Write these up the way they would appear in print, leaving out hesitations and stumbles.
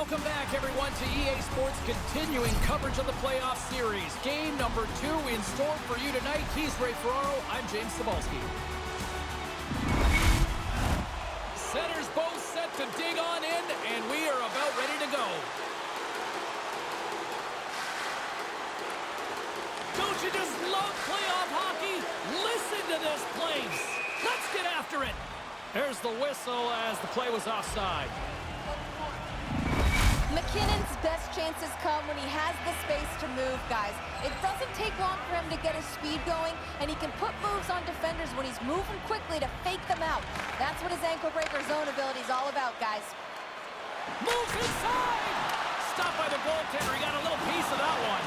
Welcome back, everyone, to EA Sports' continuing coverage of the playoff series. Game number 2 in store for you tonight. He's Ray Ferraro. I'm James Cebulski. Centers both set to dig on in, and we are about ready to go. Don't you just love playoff hockey? Listen to this place. Let's get after it. There's the whistle as the play was offside. McKinnon's best chances come when he has the space to move, guys. It doesn't take long for him to get his speed going, and he can put moves on defenders when he's moving quickly to fake them out. That's what his ankle breaker zone ability is all about, guys. Moves inside! Stopped by the goaltender. He got a little piece of that one.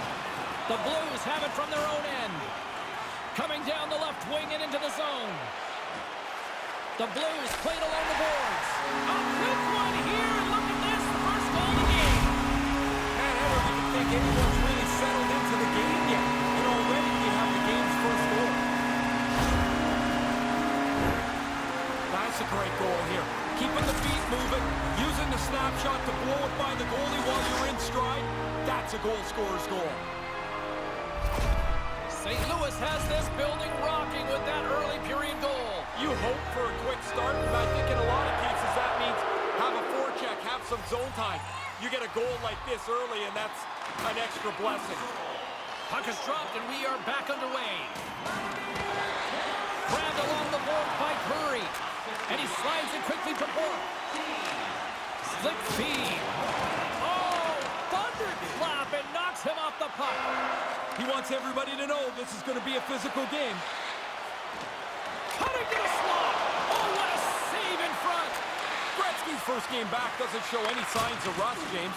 The Blues have it from their own end. Coming down the left wing and into the zone. The Blues played along the boards. A quick one here. Look at this. First goal of the game. Man, I don't even think anyone's really settled into the game yet. And already we have the game's first goal. That's a great goal here. Keeping the feet moving, using the snapshot to blow it by the goalie while you're in stride. That's a goal scorer's goal. St. Louis has this building rocking with that early period goal. You hope for a quick start, and I think in a lot of cases that means have a forecheck, have some zone time. You get a goal like this early, and that's an extra blessing. Puck is dropped, and we are back underway. Grabbed along the board by Curry, and he slides it quickly to Bourque. Slick feed. Oh, thunderclap, and knocks him off the puck. He wants everybody to know this is going to be a physical game. Cutting to the slot. Oh, what a save in front. Gretzky's first game back doesn't show any signs of rust, James.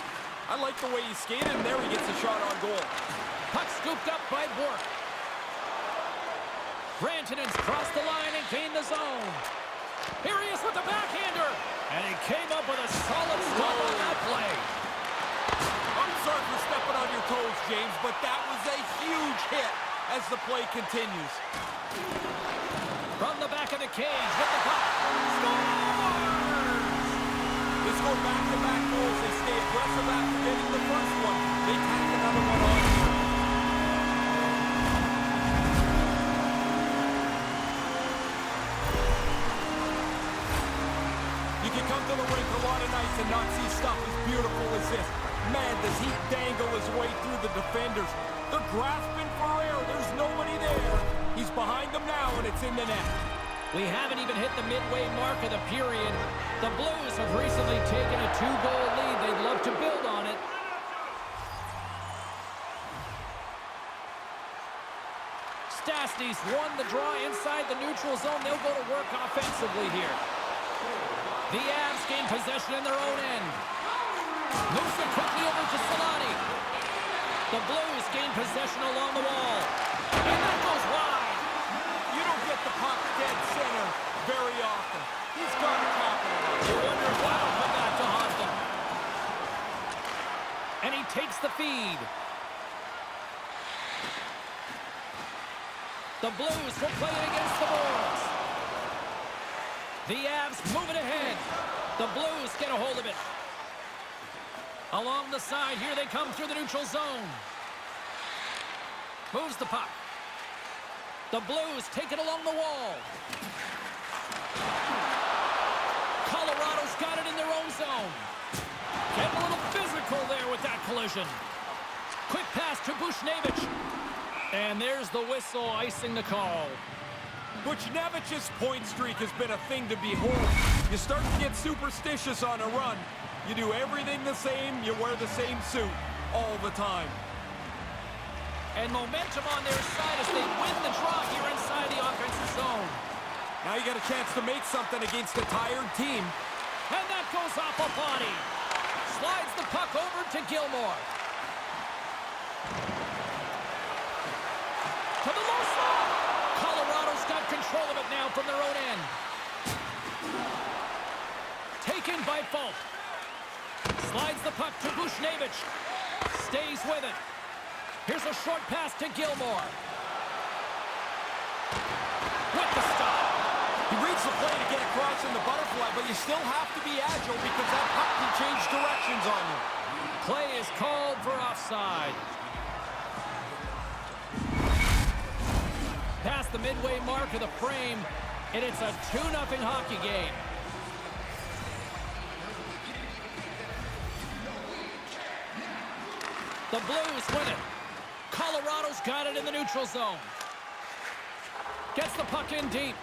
I like the way he skated, and there he gets a shot on goal. Puck scooped up by Bourque. Rantanen's crossed the line and gained the zone. Here he is with the backhander. And he came up with a solid stop on that play. I'm sorry for stepping on your toes, James, but that was a huge hit as the play continues. From the back of the cage with the puck. Scores! They score back-to-back goals. They stay aggressive after getting the first one. They tack another one on here. You can come to the rink a lot of nights and not see stuff as beautiful as this. Man, does he dangle his way through the defenders. They're grasping for air. There's nobody there. He's behind them now, and it's in the net. We haven't even hit the midway mark of the period. The Blues have recently taken a 2-goal lead. They'd love to build on it. Stastny's won the draw inside the neutral zone. They'll go to work offensively here. The Avs gain possession in their own end. Moves it quickly over to Solani. The Blues gain possession along the wall. And that goes wide. You don't get the puck dead center very often. He's got to capitalize. You wonder if that'll come back to haunt them. And he takes the feed. The Blues will play it against the boards. The Avs move it ahead. The Blues get a hold of it. Along the side, here they come through the neutral zone. Moves the puck. The Blues take it along the wall. Colorado's got it in their own zone. Getting a little physical there with that collision. Quick pass to Buchnevich. And there's the whistle icing the call. Buchnevich's point streak has been a thing to behold. You start to get superstitious on a run. You do everything the same, you wear the same suit all the time. And momentum on their side as they win the draw here inside the offensive zone. Now you got a chance to make something against a tired team. And that goes off a body. Slides the puck over to Gilmore. To the low slot. Colorado's got control of it now from their own end. Taken by Falk. Slides the puck to Buchnevich. Stays with it. Here's a short pass to Gilmore. With the stop. He reads the play to get across in the butterfly, but you still have to be agile because that puck can change directions on you. Play is called for offside. Past the midway mark of the frame, and it's a 2-0 hockey game. The Blues win it. Colorado's got it in the neutral zone. Gets the puck in deep.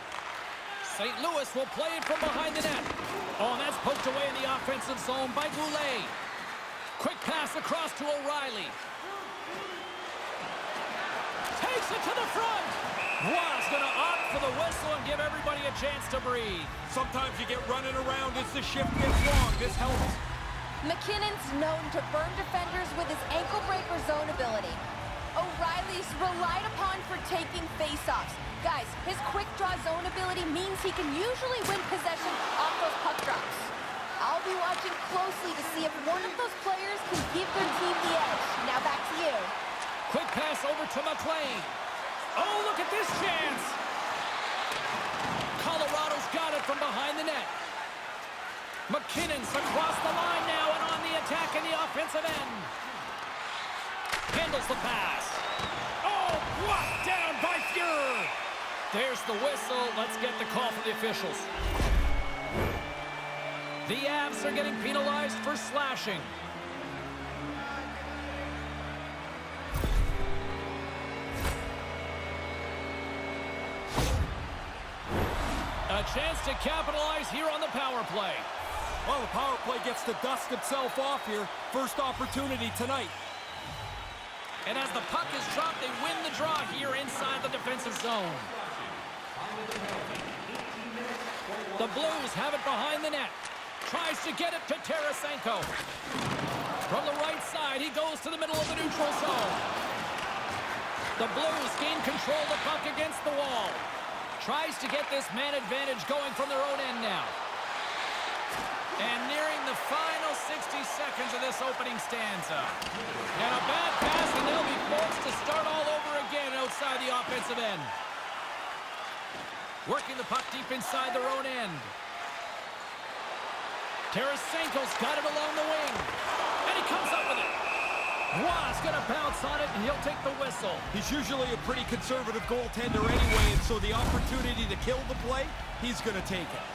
St. Louis will play it from behind the net. Oh, and that's poked away in the offensive zone by Goulet. Quick pass across to O'Reilly. Takes it to the front. Roy's going to opt for the whistle and give everybody a chance to breathe. Sometimes you get running around as the shift gets long. This helps. McKinnon's known to burn defenders with his ankle breaker zone ability. O'Reilly's relied upon for taking faceoffs. Guys, his quick draw zone ability means he can usually win possession off those puck drops. I'll be watching closely to see if one of those players can give their team the edge. Now back to you. Quick pass over to McLean. Oh, look at this chance. Colorado's got it from behind the net. McKinnon's across the line now and on the attack in the offensive end. Handles the pass. Oh, blocked down by Fuhrer. There's the whistle. Let's get the call for the officials. The Avs are getting penalized for slashing. A chance to capitalize here on the power play. Well, the power play gets to dust itself off here. First opportunity tonight. And as the puck is dropped, they win the draw here inside the defensive zone. The Blues have it behind the net. Tries to get it to Tarasenko. From the right side, he goes to the middle of the neutral zone. The Blues gain control of the puck against the wall. Tries to get this man advantage going from their own end now. And nearing the final 60 seconds of this opening stanza. And a bad pass, and they'll be forced to start all over again outside the offensive end. Working the puck deep inside their own end. Tarasenko's got it along the wing. And he comes up with it. Roy's going to bounce on it, and he'll take the whistle. He's usually a pretty conservative goaltender anyway, and so the opportunity to kill the play, he's going to take it.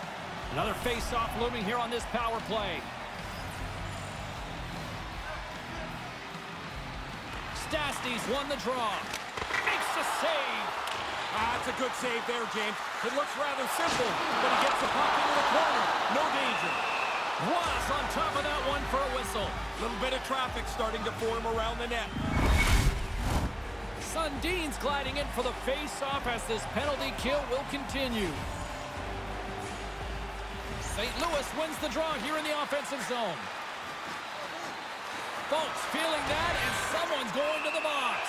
Another face-off looming here on this power play. Stastny's won the draw. Makes the save. That's a good save there, James. It looks rather simple, but he gets the puck into the corner. No danger. Roy's on top of that one for a whistle. Little bit of traffic starting to form around the net. Sundin's gliding in for the face-off as this penalty kill will continue. St. Louis wins the draw here in the offensive zone. Folks feeling that, and someone's going to the box.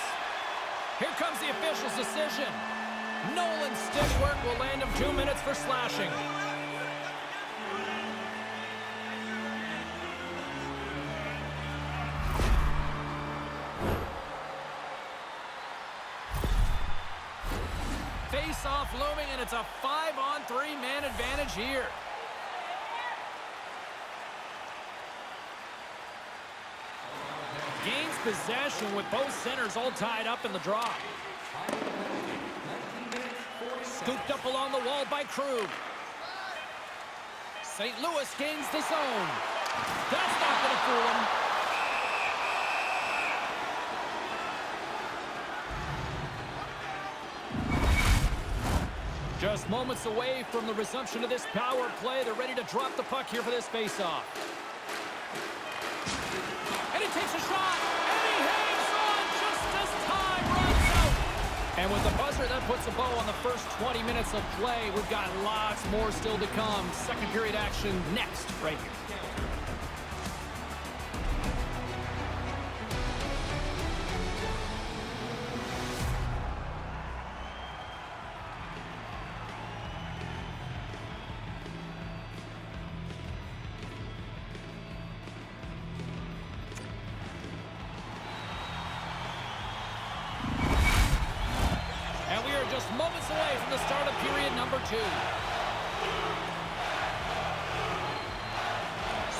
Here comes the official's decision. Nolan's stick work will land him 2 minutes for slashing. Face-off looming, and it's a 5-on-3 man advantage here. Gains possession with both centers all tied up in the draw. Scooped up along the wall by Krug. St. Louis gains the zone. That's not going to fool him. Just moments away from the resumption of this power play. They're ready to drop the puck here for this face-off. And he takes a shot, and he hangs on just as time runs out. And with the buzzer, that puts a bow on the first 20 minutes of play. We've got lots more still to come. Second period action next, right here. Moments away from the start of period number 2.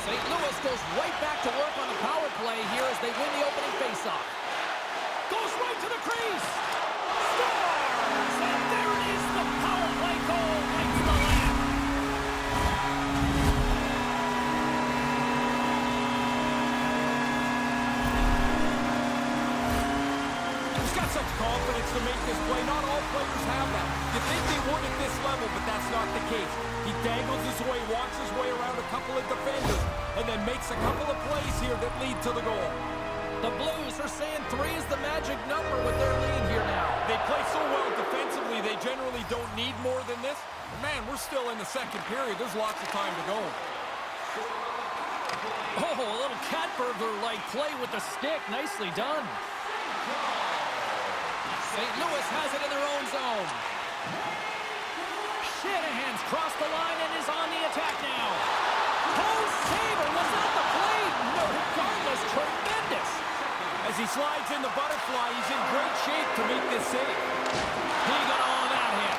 St. Louis goes right back to work on the power play here as they win the opening faceoff. Goes right to the crease. Scores! And there it is, the power play goal lights the lamp. He's got such confidence to make this play. Not all players have that. You think they would at this level, but that's not the case. He dangles his way, walks his way around a couple of defenders, and then makes a couple of plays here that lead to the goal. The Blues are saying 3 is the magic number with their lead here now. They play so well defensively, they generally don't need more than this. Man, we're still in the second period. There's lots of time to go. Oh, a little cat burglar-like play with the stick. Nicely done. St. Louis has it in their own zone. Shanahan's crossed the line and is on the attack now. Oh, Saber was at the plate. No, regardless, tremendous. As he slides in the butterfly, he's in great shape to make this save. He got all of that hit.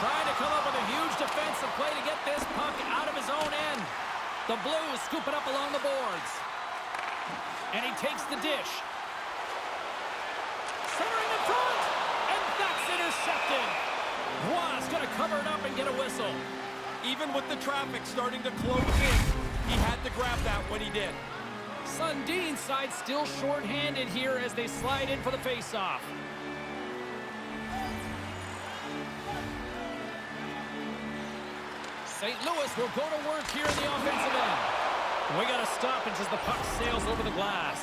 Trying to come up with a huge defensive play to get this puck out of his own end. The Blues scoop it up along the boards. And he takes the dish. Centering in front. And that's intercepted. Roy's going to cover it up and get a whistle. Even with the traffic starting to close in, he had to grab that when he did. Sundin's side still short-handed here as they slide in for the face-off. St. Louis will go to work here in the offensive end. We got to stop it as the puck sails over the glass.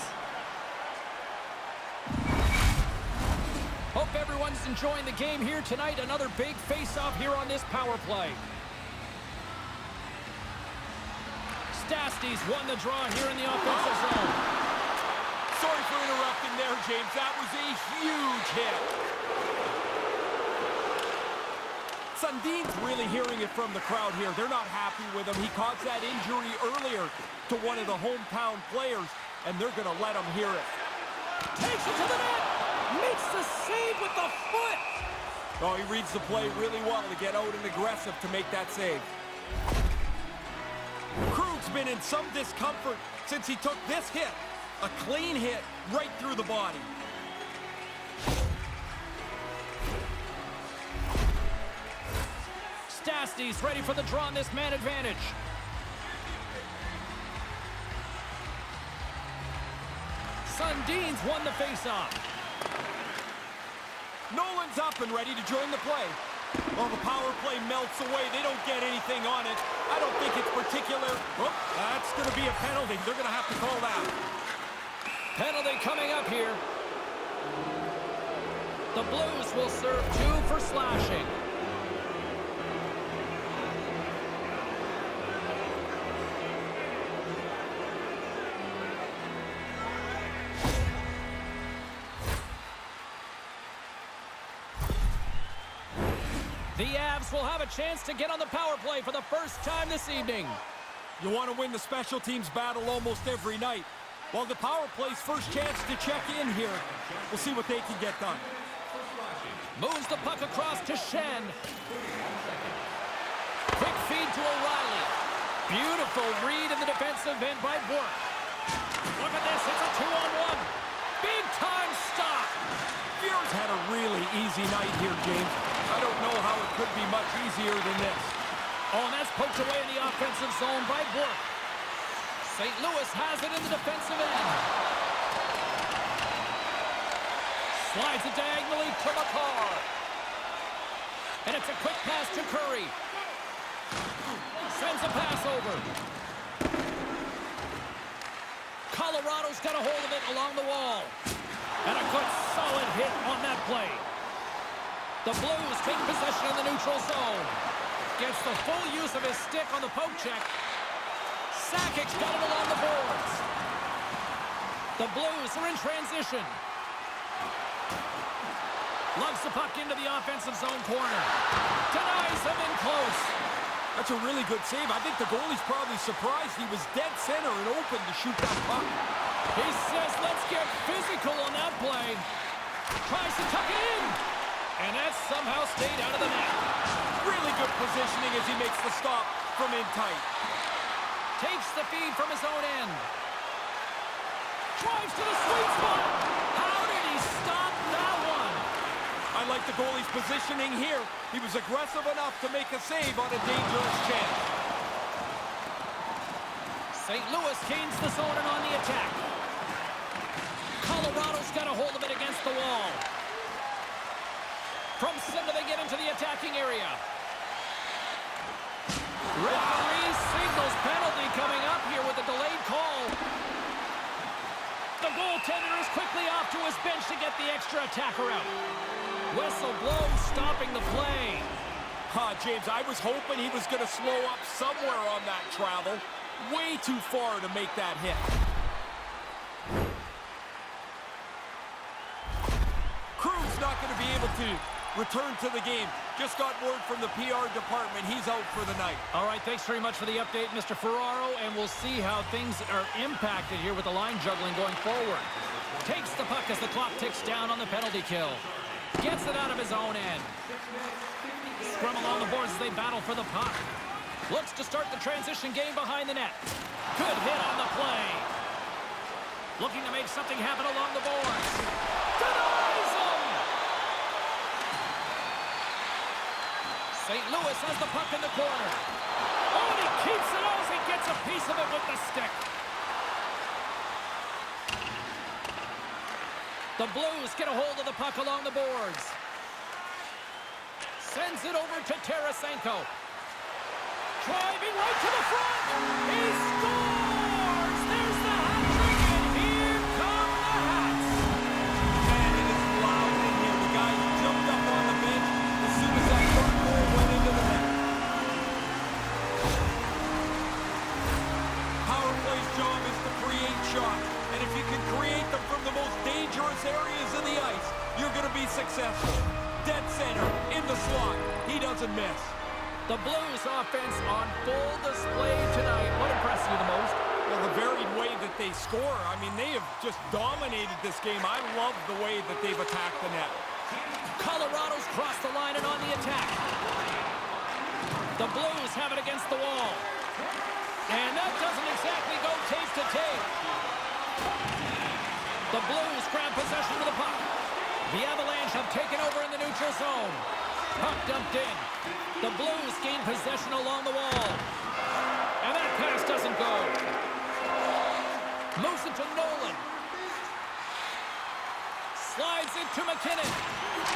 Hope everyone's enjoying the game here tonight. Another big face-off here on this power play. Stastny's won the draw here in the offensive zone. Sorry for interrupting there, James. That was a huge hit. Sundin's really hearing it from the crowd here. They're not happy with him. He caused that injury earlier to one of the hometown players, and they're going to let him hear it. Takes it to the net. Makes the save with the foot. Oh, he reads the play really well to get out and aggressive to make that save. Krug's been in some discomfort since he took this hit. A clean hit right through the body. Stastny's ready for the draw on this man advantage. Sundin's won the faceoff. Nolan's up and ready to join the play. Well, the power play melts away. They don't get anything on it. I don't think it's particular. Oh, that's going to be a penalty. They're going to have to call that. Penalty coming up here. The Blues will serve 2 for slashing. The Avs will have a chance to get on the power play for the first time this evening. You want to win the special teams battle almost every night. Well, the power play's first chance to check in here. We'll see what they can get done. Moves the puck across to Shen. Quick feed to O'Reilly. Beautiful read in the defensive end by Bourque. Look at this, it's a 2-on-1. Big time stop. Fury's had a really easy night here, James. I don't know how it could be much easier than this. Oh, and that's poked away in the offensive zone by Bourque. St. Louis has it in the defensive end. Slides it diagonally to McCarr. And it's a quick pass to Curry. Sends a pass over. Colorado's got a hold of it along the wall. And a good solid hit on that play. The Blues take possession in the neutral zone. Gets the full use of his stick on the poke check. Sakic's got it along the boards. The Blues are in transition. Lugs the puck into the offensive zone corner. Denies him in close. That's a really good save. I think the goalie's probably surprised he was dead center and open to shoot that puck. He says, let's get physical on that play. Tries to tuck it in. And that somehow stayed out of the net. Really good positioning as he makes the stop from in tight. Takes the feed from his own end. Drives to the sweet spot. How did he stop that one? I like the goalie's positioning here. He was aggressive enough to make a save on a dangerous chance. St. Louis gains the zone and on the attack. Colorado's got a hold of it against the wall. From center they get into the attacking area. Referee signals penalty coming up here with a delayed call. The goaltender is quickly off to his bench to get the extra attacker out. Whistle blows, stopping the play. James, I was hoping he was going to slow up somewhere on that travel. Way too far to make that hit. Crew's not going to be able to return to the game. Just got word from the PR department. He's out for the night. All right, thanks very much for the update, Mr. Ferraro, and we'll see how things are impacted here with the line juggling going forward. Takes the puck as the clock ticks down on the penalty kill. Gets it out of his own end. Scrum along the boards as they battle for the puck. Looks to start the transition game behind the net. Good hit on the play. Looking to make something happen along the boards. Denies him! St. Louis has the puck in the corner. Oh, and he keeps it as he gets a piece of it with the stick. The Blues get a hold of the puck along the boards. Sends it over to Tarasenko. Driving right to the front. He scores! There's the hat trick, and here come the Hats. Man, it is loud in here. The guy jumped up on the bench as soon as that third goal went into the net. Power play's job is to create shots. And if you can create them from the most dangerous areas of the ice, you're going to be successful. Dead center, in the slot. He doesn't miss. The Blues offense on full display tonight. What impressed you the most? Well, the varied way that they score. I mean, they have just dominated this game. I love the way that they've attacked the net. Colorado's crossed the line and on the attack. The Blues have it against the wall. And that doesn't exactly go tape to tape. The Blues grab possession of the puck. The Avalanche have taken over in the neutral zone. Puck dumped in. The Blues gain possession along the wall. And that pass doesn't go. Moves it to Nolan. Slides it to McKinnon.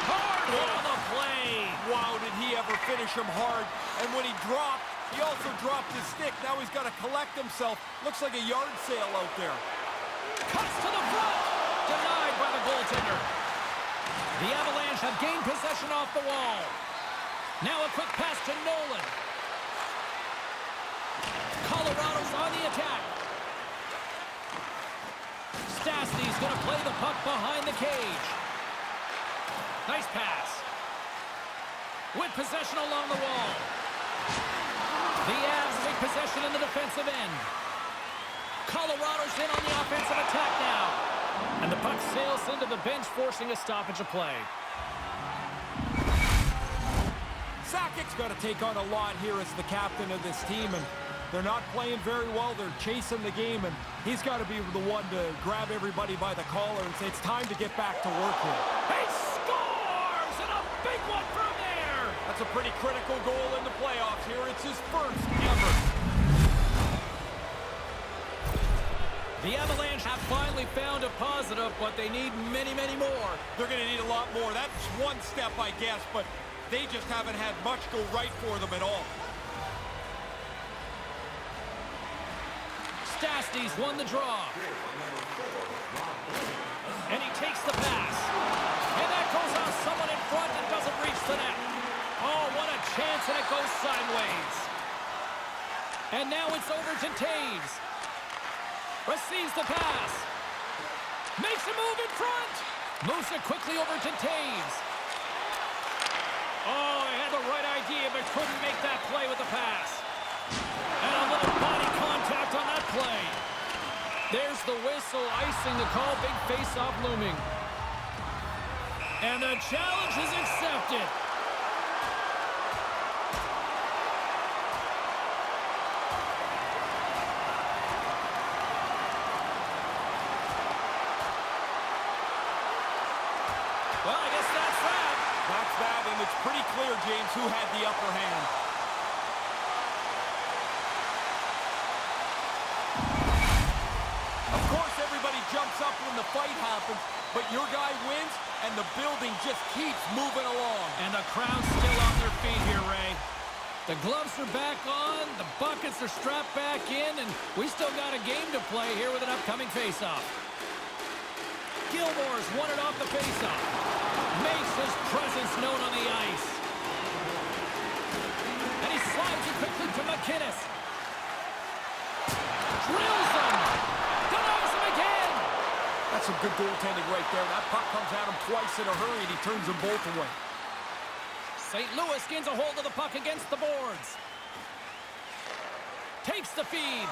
Hard hit on the play. Wow, did he ever finish him hard. And when he dropped, he also dropped his stick. Now he's got to collect himself. Looks like a yard sale out there. Cuts to the front. Denied by the goaltender. The Avalanche have gained possession off the wall. Now a quick pass to Nolan. Colorado's on the attack. Stastny's going to play the puck behind the cage. Nice pass. With possession along the wall. The Avs take possession in the defensive end. Colorado's in on the offensive attack now. And the puck sails into the bench, forcing a stoppage of play. Sakic's got to take on a lot here as the captain of this team, and they're not playing very well. They're chasing the game, and he's got to be the one to grab everybody by the collar and say, it's time to get back to work here. He scores! And a big one from there! That's a pretty critical goal in the playoffs here. It's his first ever. The Avalanche have finally found a positive, but they need many, many more. They're going to need a lot more. That's one step, I guess, but they just haven't had much go right for them at all. Stastny's won the draw. And he takes the pass. And that goes off someone in front and doesn't reach the net. Oh, what a chance, and it goes sideways. And now it's over to Taves. Receives the pass. Makes a move in front. Moves it quickly over to Taves. Oh, he had the right idea, but couldn't make that play with the pass. And a little body contact on that play. There's the whistle, icing the call. Big face-off looming. And the challenge is accepted. Well, I guess that's that. That's that, and it's pretty clear, James, who had the upper hand. Of course, everybody jumps up when the fight happens, but your guy wins, and the building just keeps moving along. And the crowd's still on their feet here, Ray. The gloves are back on, the buckets are strapped back in, and we still got a game to play here with an upcoming face-off. Gilmore's won it off the face-off. Makes his presence known on the ice. And he slides it quickly to McInnes. Drills him. Denies him again. That's some good goaltending right there. That puck comes at him twice in a hurry, and he turns them both away. St. Louis gains a hold of the puck against the boards. Takes the feed.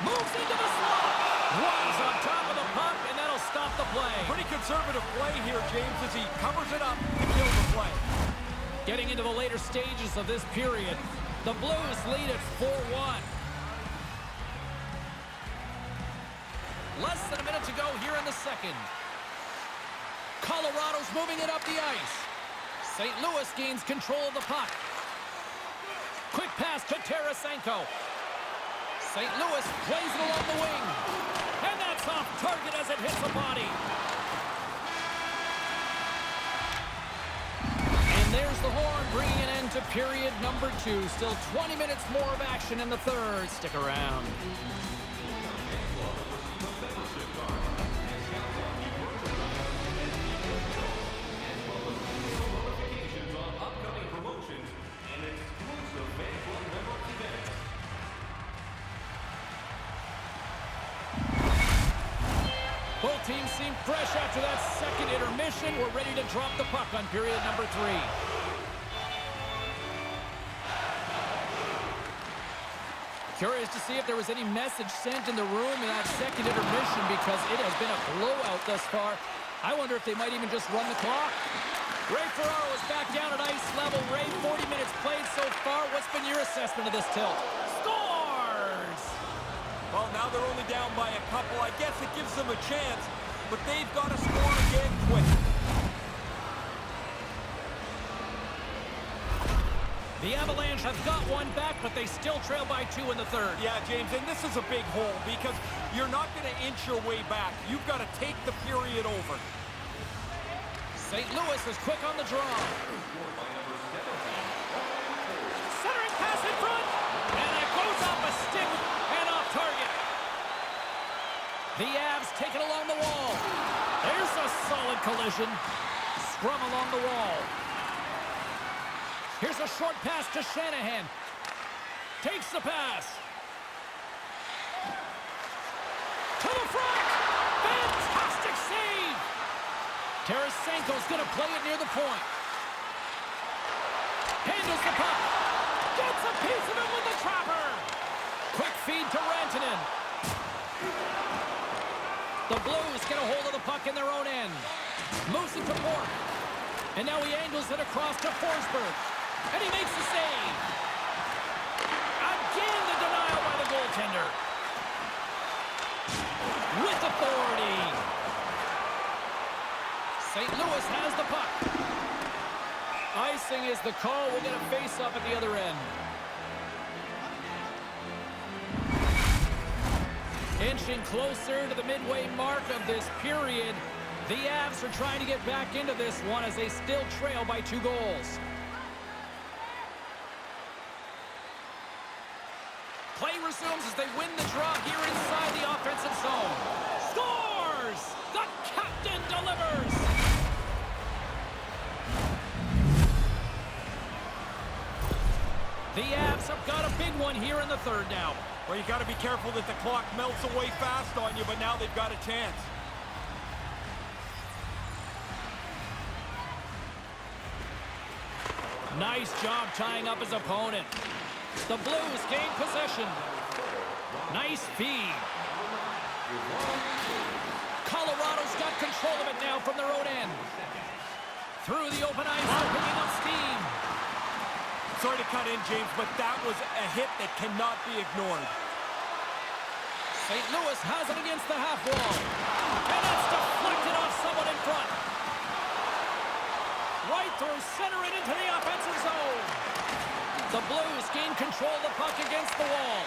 Moves into the slot. Runs on top of the puck, and that'll stop the play. Pretty conservative play here, James, as he covers it up to kill the play. Getting into the later stages of this period, the Blues lead at 4-1. Less than a minute to go here in the second. Colorado's moving it up the ice. St. Louis gains control of the puck. Quick pass to Tarasenko. St. Louis plays it along the wing. And that's off target as it hits the body. And there's the horn, bringing an end to period number 2. Still 20 minutes more of action in the third. Stick around. Both teams seem fresh after that second intermission. We're ready to drop the puck on period number 3. Curious to see if there was any message sent in the room in that second intermission, because it has been a blowout thus far. I wonder if they might even just run the clock. Ray Ferraro is back down at ice level. Ray, 40 minutes played so far. What's been your assessment of this tilt? Scores! Well, now they're only down by a couple. I guess it gives them a chance, but they've got to score again quick. The Avalanche have got one back, but they still trail by 2 in the third. Yeah, James, and this is a big hole because you're not going to inch your way back. You've got to take the period over. St. Louis is quick on the draw. Centering pass in front, and it goes off a stick and off target. The Avs take it along the wall. There's a solid collision. Scrum along the wall. Here's a short pass to Shanahan. Takes the pass. To the front. Fantastic save. Tarasenko's going to play it near the point. Handles the puck. Gets a piece of it with the trapper. Quick feed to Rantanen. The Blues get a hold of the puck in their own end. Moves it to Bourque. And now he angles it across to Forsberg. And he makes the save. Again, the denial by the goaltender. With authority. St. Louis has the puck. Icing is the call. We'll get a face-up at the other end. Inching closer to the midway mark of this period. The Avs are trying to get back into this one as they still trail by 2 goals. Play resumes as they win the draw here inside the offensive zone. Scores! The captain delivers! The Avs have got a big one here in the third now. Well, you got to be careful that the clock melts away fast on you, but now they've got a chance. Nice job tying up his opponent. The Blues gain possession. Nice feed. Colorado's got control of it now from their own end. Through the open ice, picking up steam. Sorry to cut in, James, but that was a hit that cannot be ignored. St. Louis has it against the half wall. And that's deflected off someone in front. Right through center and into the offensive zone. The Blues gain control of the puck against the wall.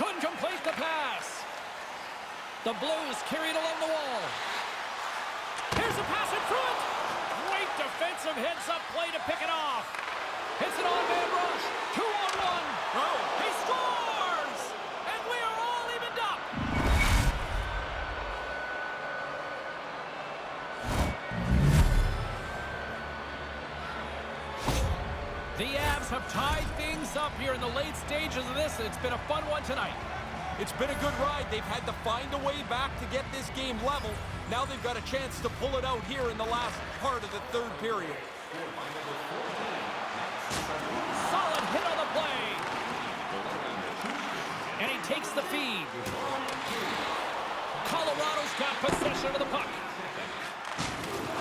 Couldn't complete the pass. The Blues carried along the wall. Here's a pass in front. Great defensive heads-up play to pick it off. Hits it on man rush. 2-on-1. Oh. He scores! And we are all evened up. The Avs have tied things up here in the late stages of this. It's been a fun one tonight. It's been a good ride. They've had to find a way back to get this game level. Now they've got a chance to pull it out here in the last part of the third period. Solid hit on the play. And he takes the feed. Colorado's got possession of the puck.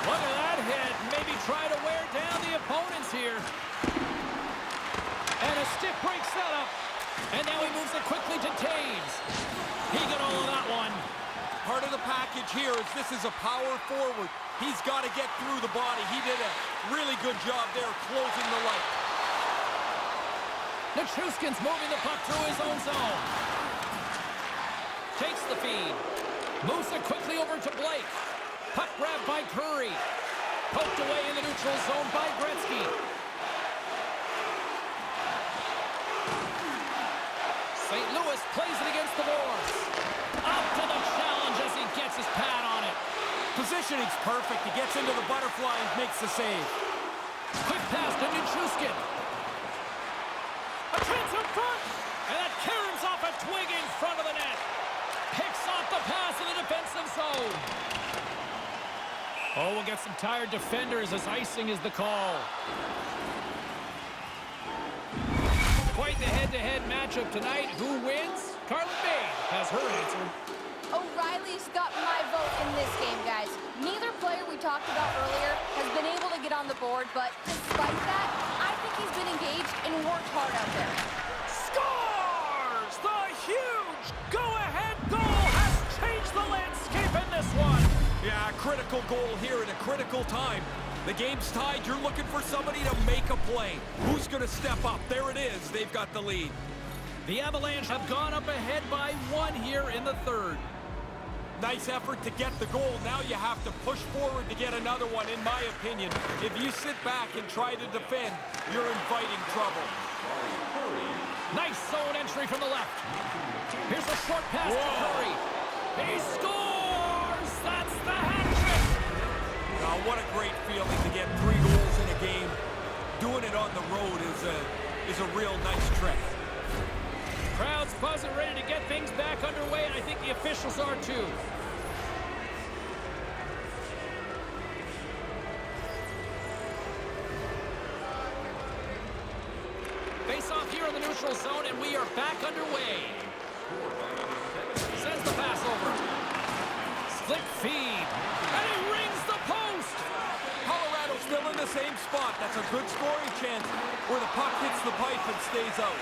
Look at that hit. Maybe try to wear down the opponents here. And a stick break setup. And now he moves it quickly to Taves. He got all of that one. Part of the package here is this is a power forward. He's got to get through the body. He did a really good job there closing the light. Nichushkin's moving the puck through his own zone. Takes the feed. Moves it quickly over to Blake. Puck grabbed by Curry. Poked away in the neutral zone by Gretzky. St. Louis plays it against the boards. Up to the challenge as he gets his pad on it. Positioning's perfect. He gets into the butterfly and makes the save. Quick pass to Nichushkin. A chance in front. And that caroms off a twig in front of the net. Picks off the pass in the defensive zone. Oh, we'll get some tired defenders as icing is the call. Quite the head-to-head matchup tonight. Who wins? Carlin Bain has her answer. O'Reilly's got my vote in this game, guys. Neither player we talked about earlier has been able to get on the board, but despite that, I think he's been engaged and worked hard out there. Scores! The huge go-ahead goal has changed the landscape in this one. Yeah, a critical goal here at a critical time. The game's tied. You're looking for somebody to make a play. Who's going to step up? There it is. They've got the lead. The Avalanche have gone up ahead by 1 here in the third. Nice effort to get the goal. Now you have to push forward to get another one, in my opinion. If you sit back and try to defend, you're inviting trouble. Nice zone entry from the left. Here's a short pass to Curry. He scores! That's the hat trick! Oh, what a great feeling to get 3 goals in a game. Doing it on the road is a real nice trick. Crowd's buzzing, ready to get things back underway, and I think the officials are too. Face off here in the neutral zone, and we are back underway. Sends the pass over. Slick feed. And he rings the post. Colorado's still in the same spot. That's a good scoring chance where the puck hits the pipe and stays out.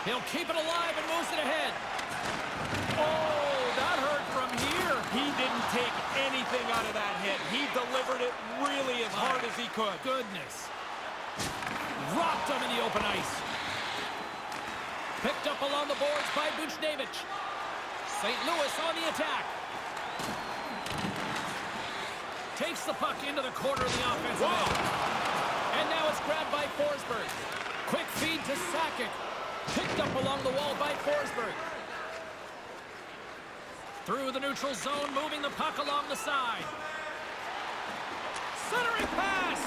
He'll keep it alive and moves it ahead. Oh, that hurt from here. He didn't take anything out of that hit. He delivered it really as hard as he could. Goodness. Rocked him in the open ice. Picked up along the boards by Buchnevich. St. Louis on the attack. Takes the puck into the corner of the offensive end. And now it's grabbed by Forsberg. Quick feed to Sakic. Picked up along the wall by Forsberg. Through the neutral zone, moving the puck along the side. Centering pass.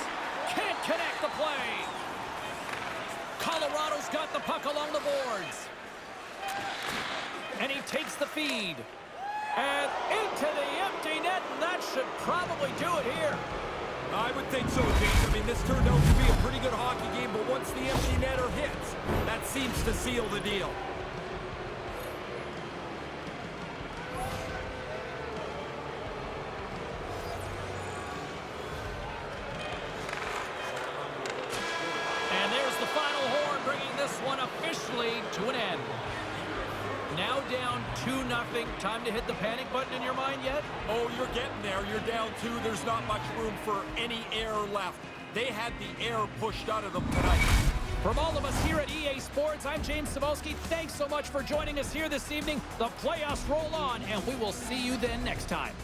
Can't connect the play. Colorado's got the puck along the boards. And he takes the feed. And into the empty net, and that should probably do it here. I would think so, James. I mean, this turned out to be a pretty good hockey game, but once the empty netter hits, that seems to seal the deal. the final horn, bringing this one officially to an end. Now down 2-0. Time to hit the panic button in your mind yet? Oh, you're getting there. You're down 2. There's not much room for any air left. They had the air pushed out of them tonight. From all of us here at EA Sports, I'm James Cybulski. Thanks so much for joining us here this evening. The playoffs roll on, and we will see you then next time.